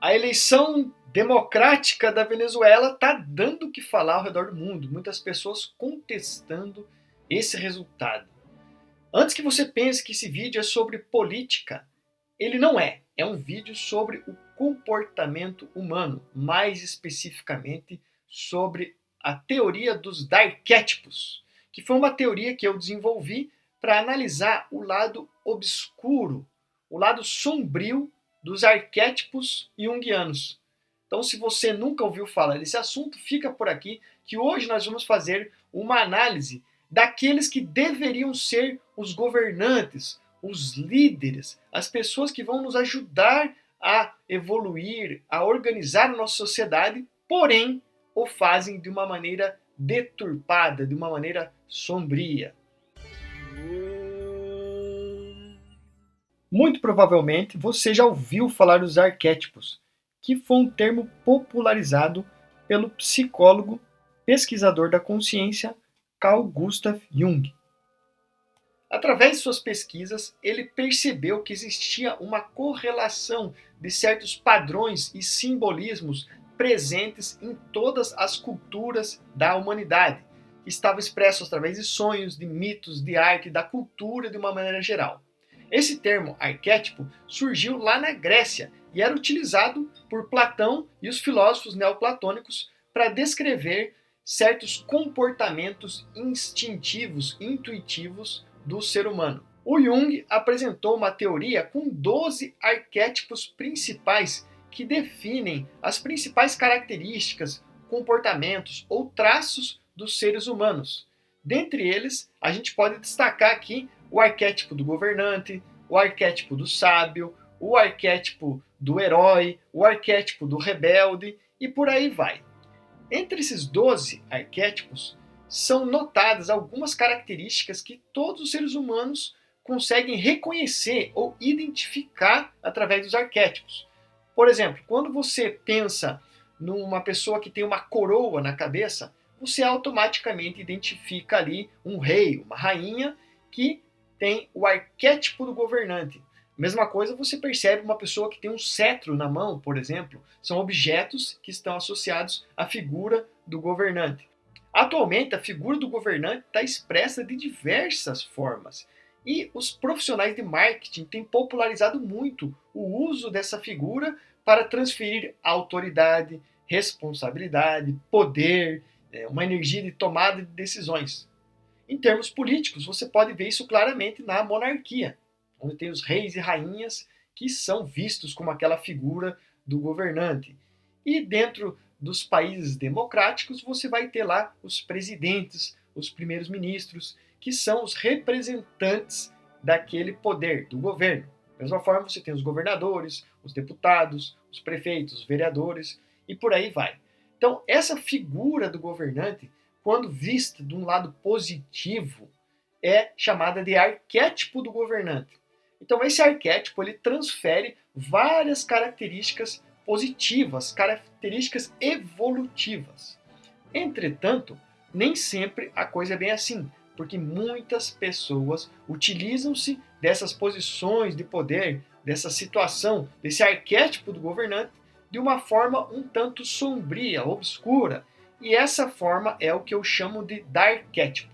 A eleição democrática da Venezuela está dando o que falar ao redor do mundo. Muitas pessoas contestando esse resultado. Antes que você pense que esse vídeo é sobre política, ele não é. É um vídeo sobre o comportamento humano, mais especificamente sobre a teoria dos arquétipos, que foi uma teoria que eu desenvolvi para analisar o lado obscuro, o lado sombrio dos arquétipos junguianos. Então, se você nunca ouviu falar desse assunto, fica por aqui, que hoje nós vamos fazer uma análise daqueles que deveriam ser os governantes, os líderes, as pessoas que vão nos ajudar a evoluir, a organizar a nossa sociedade, porém o fazem de uma maneira deturpada, de uma maneira sombria. Muito provavelmente você já ouviu falar dos arquétipos, que foi um termo popularizado pelo psicólogo, pesquisador da consciência Carl Gustav Jung. Através de suas pesquisas, ele percebeu que existia uma correlação de certos padrões e simbolismos presentes em todas as culturas da humanidade, que estavam expressos através de sonhos, de mitos, de arte, da cultura de uma maneira geral. Esse termo arquétipo surgiu lá na Grécia e era utilizado por Platão e os filósofos neoplatônicos para descrever certos comportamentos instintivos, intuitivos do ser humano. O Jung apresentou uma teoria com 12 arquétipos principais que definem as principais características, comportamentos ou traços dos seres humanos. Dentre eles, a gente pode destacar aqui o arquétipo do governante, o arquétipo do sábio, o arquétipo do herói, o arquétipo do rebelde e por aí vai. Entre esses 12 arquétipos, são notadas algumas características que todos os seres humanos conseguem reconhecer ou identificar através dos arquétipos. Por exemplo, quando você pensa numa pessoa que tem uma coroa na cabeça, você automaticamente identifica ali um rei, uma rainha, que tem o arquétipo do governante. Mesma coisa você percebe uma pessoa que tem um cetro na mão, por exemplo. São objetos que estão associados à figura do governante. Atualmente, a figura do governante está expressa de diversas formas. E os profissionais de marketing têm popularizado muito o uso dessa figura para transferir autoridade, responsabilidade, poder, uma energia de tomada de decisões. Em termos políticos, você pode ver isso claramente na monarquia, onde tem os reis e rainhas que são vistos como aquela figura do governante. E dentro dos países democráticos, você vai ter lá os presidentes, os primeiros ministros, que são os representantes daquele poder, do governo. Da mesma forma, você tem os governadores, os deputados, os prefeitos, os vereadores e por aí vai. Então, essa figura do governante, quando vista de um lado positivo, é chamada de arquétipo do governante. Então, esse arquétipo ele transfere várias características positivas, características evolutivas. Entretanto, nem sempre a coisa é bem assim, porque muitas pessoas utilizam-se dessas posições de poder, dessa situação, desse arquétipo do governante, de uma forma um tanto sombria, obscura, e essa forma é o que eu chamo de darquétipo.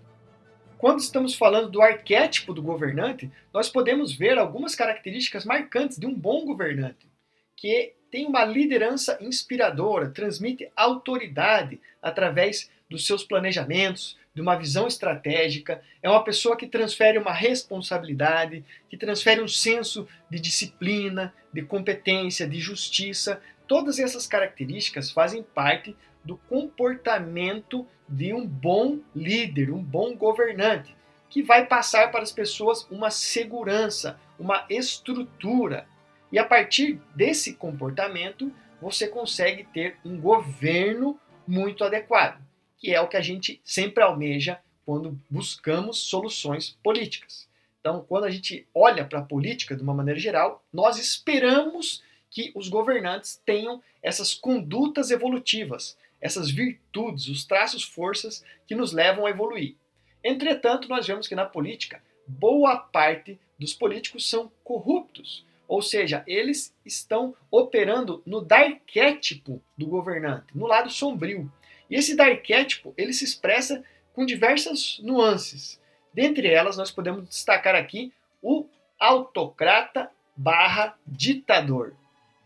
Quando estamos falando do arquétipo do governante, nós podemos ver algumas características marcantes de um bom governante, que tem uma liderança inspiradora, transmite autoridade através dos seus planejamentos, de uma visão estratégica, é uma pessoa que transfere uma responsabilidade, que transfere um senso de disciplina, de competência, de justiça. Todas essas características fazem parte do comportamento de um bom líder, um bom governante, que vai passar para as pessoas uma segurança, uma estrutura. E a partir desse comportamento, você consegue ter um governo muito adequado, que é o que a gente sempre almeja quando buscamos soluções políticas. Então, quando a gente olha para a política de uma maneira geral, nós esperamos que os governantes tenham essas condutas evolutivas, essas virtudes, os traços, forças que nos levam a evoluir. Entretanto, nós vemos que na política, boa parte dos políticos são corruptos, Ou seja, eles estão operando no darquétipo do governante, no lado sombrio. E esse darquétipo, ele se expressa com diversas nuances. Dentre elas, nós podemos destacar aqui o autocrata barra ditador,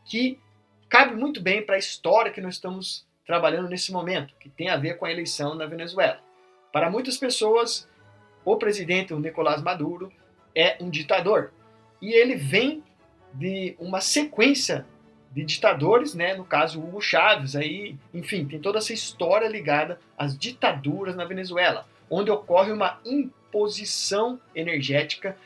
que cabe muito bem para a história que nós estamos trabalhando nesse momento, que tem a ver com a eleição na Venezuela. Para muitas pessoas, o presidente, o Nicolás Maduro, é um ditador. E ele vem de uma sequência de ditadores, né? No caso, Hugo Chávez, aí, enfim, tem toda essa história ligada às ditaduras na Venezuela, onde ocorre uma imposição energética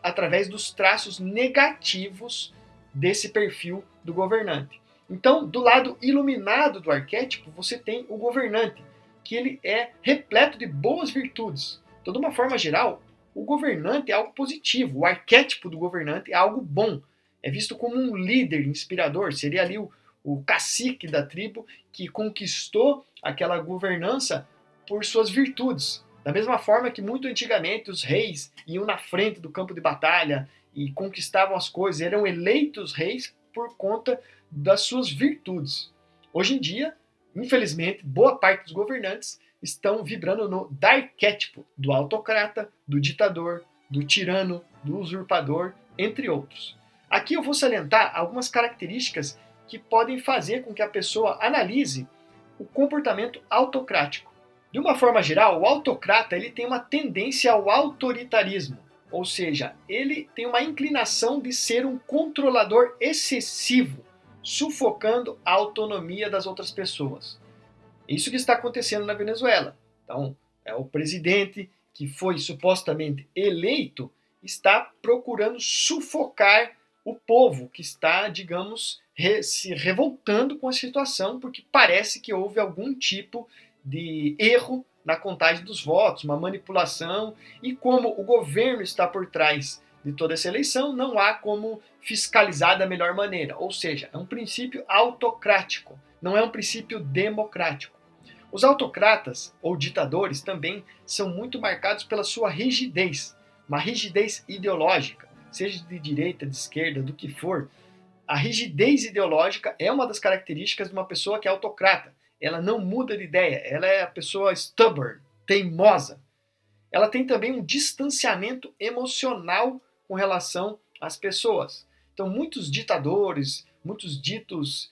através dos traços negativos desse perfil do governante. Então, do lado iluminado do arquétipo, você tem o governante, que ele é repleto de boas virtudes. Então, de uma forma geral, o governante é algo positivo, o arquétipo do governante é algo bom. É visto como um líder inspirador, seria ali o cacique da tribo que conquistou aquela governança por suas virtudes. Da mesma forma que muito antigamente os reis iam na frente do campo de batalha e conquistavam as coisas, eram eleitos reis por conta das suas virtudes. Hoje em dia, infelizmente, boa parte dos governantes estão vibrando no darquétipo do autocrata, do ditador, do tirano, do usurpador, entre outros. Aqui eu vou salientar algumas características que podem fazer com que a pessoa analise o comportamento autocrático. De uma forma geral, o autocrata ele tem uma tendência ao autoritarismo, ou seja, ele tem uma inclinação de ser um controlador excessivo, sufocando a autonomia das outras pessoas. Isso que está acontecendo na Venezuela. Então, é o presidente que foi supostamente eleito está procurando sufocar o povo que está, digamos, se revoltando com a situação porque parece que houve algum tipo de erro na contagem dos votos, uma manipulação, e como o governo está por trás de toda essa eleição, não há como fiscalizar da melhor maneira. Ou seja, é um princípio autocrático, não é um princípio democrático. Os autocratas ou ditadores também são muito marcados pela sua rigidez, uma rigidez ideológica, seja de direita, de esquerda, do que for. A rigidez ideológica é uma das características de uma pessoa que é autocrata. Ela não muda de ideia, ela é a pessoa stubborn, teimosa. Ela tem também um distanciamento emocional com relação às pessoas. Então, muitos ditadores, muitos ditos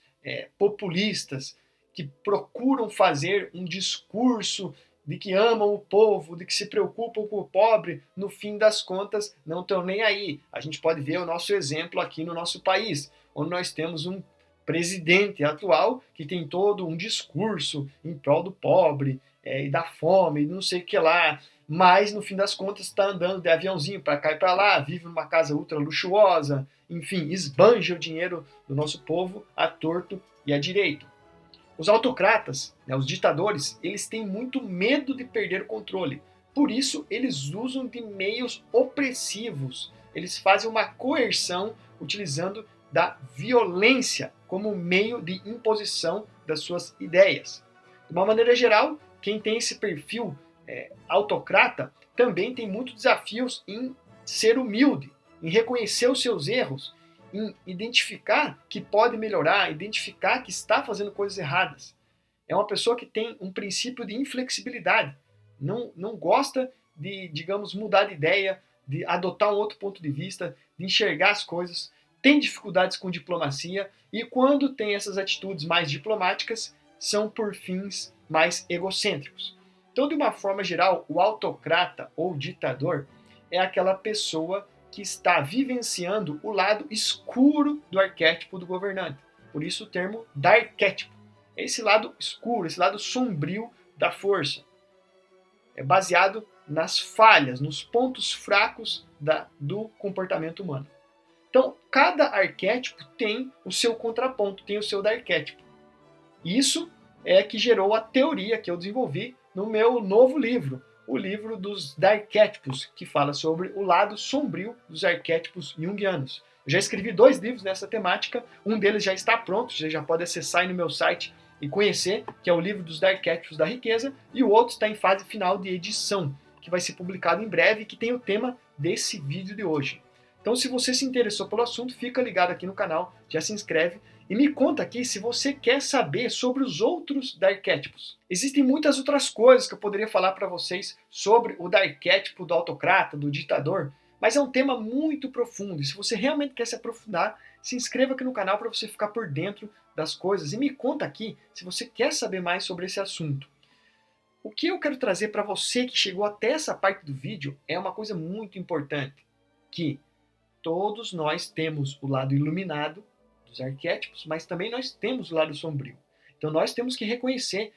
populistas, que procuram fazer um discurso de que amam o povo, de que se preocupam com o pobre, no fim das contas não estão nem aí. A gente pode ver o nosso exemplo aqui no nosso país, onde nós temos um presidente atual que tem todo um discurso em prol do pobre e da fome, não sei o que lá, mas no fim das contas está andando de aviãozinho para cá e para lá, vive numa casa ultra luxuosa, enfim, esbanja o dinheiro do nosso povo à torto e à direito. Os autocratas, os ditadores, eles têm muito medo de perder o controle. Por isso, eles usam de meios opressivos. Eles fazem uma coerção utilizando da violência como meio de imposição das suas ideias. De uma maneira geral, quem tem esse perfil autocrata também tem muitos desafios em ser humilde, em reconhecer os seus erros, em identificar que pode melhorar, identificar que está fazendo coisas erradas. É uma pessoa que tem um princípio de inflexibilidade, não gosta de, digamos, mudar de ideia, de adotar um outro ponto de vista, de enxergar as coisas, tem dificuldades com diplomacia e quando tem essas atitudes mais diplomáticas, são por fins mais egocêntricos. Então, de uma forma geral, o autocrata ou ditador é aquela pessoa que está vivenciando o lado escuro do arquétipo do governante. Por isso o termo darquétipo. É esse lado escuro, esse lado sombrio da força. É baseado nas falhas, nos pontos fracos do comportamento humano. Então, cada arquétipo tem o seu contraponto, tem o seu darquétipo. Isso é que gerou a teoria que eu desenvolvi no meu novo livro, o livro dos Darquétipos, que fala sobre o lado sombrio dos arquétipos junguianos. Eu já escrevi 2 livros nessa temática, um deles já está pronto, você já pode acessar aí no meu site e conhecer, que é o livro dos Darquétipos da Riqueza, e o outro está em fase final de edição, que vai ser publicado em breve e que tem o tema desse vídeo de hoje. Então, se você se interessou pelo assunto, fica ligado aqui no canal, já se inscreve e me conta aqui se você quer saber sobre os outros Darkétipos. Existem muitas outras coisas que eu poderia falar para vocês sobre o Darkétipo do autocrata, do ditador, mas é um tema muito profundo e se você realmente quer se aprofundar, se inscreva aqui no canal para você ficar por dentro das coisas e me conta aqui se você quer saber mais sobre esse assunto. O que eu quero trazer para você que chegou até essa parte do vídeo é uma coisa muito importante, que todos nós temos o lado iluminado dos arquétipos, mas também nós temos o lado sombrio. Então nós temos que reconhecer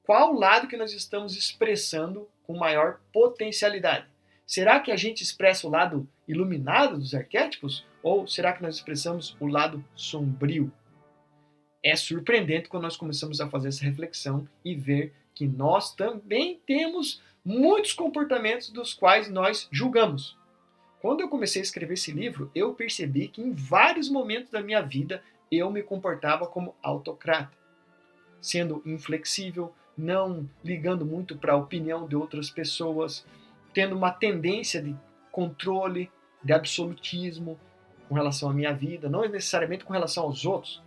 qual lado que nós estamos expressando com maior potencialidade. Será que a gente expressa o lado iluminado dos arquétipos ou será que nós expressamos o lado sombrio? É surpreendente quando nós começamos a fazer essa reflexão e ver que nós também temos muitos comportamentos dos quais nós julgamos. Quando eu comecei a escrever esse livro, eu percebi que em vários momentos da minha vida eu me comportava como autocrata, sendo inflexível, não ligando muito para a opinião de outras pessoas, tendo uma tendência de controle, de absolutismo com relação à minha vida, não necessariamente com relação aos outros.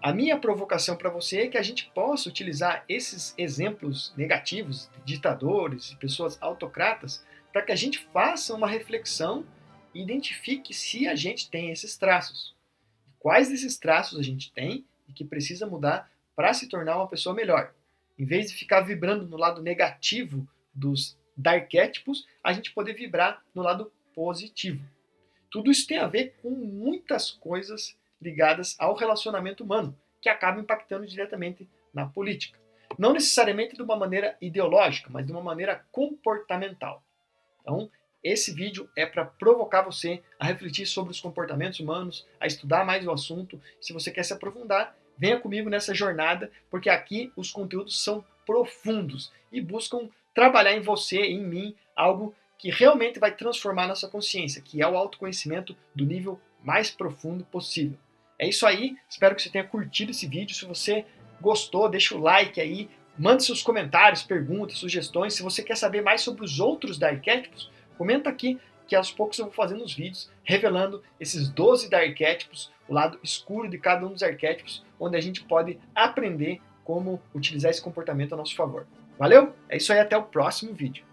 A minha provocação para você é que a gente possa utilizar esses exemplos negativos de ditadores, de pessoas autocratas, para que a gente faça uma reflexão e identifique se a gente tem esses traços. Quais desses traços a gente tem e que precisa mudar para se tornar uma pessoa melhor. Em vez de ficar vibrando no lado negativo dos darkétipos, a gente poder vibrar no lado positivo. Tudo isso tem a ver com muitas coisas ligadas ao relacionamento humano, que acabam impactando diretamente na política. Não necessariamente de uma maneira ideológica, mas de uma maneira comportamental. Então, esse vídeo é para provocar você a refletir sobre os comportamentos humanos, a estudar mais o assunto. Se você quer se aprofundar, venha comigo nessa jornada, porque aqui os conteúdos são profundos e buscam trabalhar em você e em mim algo que realmente vai transformar nossa consciência, que é o autoconhecimento do nível mais profundo possível. É isso aí, espero que você tenha curtido esse vídeo. Se você gostou, deixa o like aí, mande seus comentários, perguntas, sugestões. Se você quer saber mais sobre os outros Darkétipos, comenta aqui que aos poucos eu vou fazendo os vídeos revelando esses 12 Darkétipos, o lado escuro de cada um dos arquétipos, onde a gente pode aprender como utilizar esse comportamento a nosso favor. Valeu? É isso aí, até o próximo vídeo.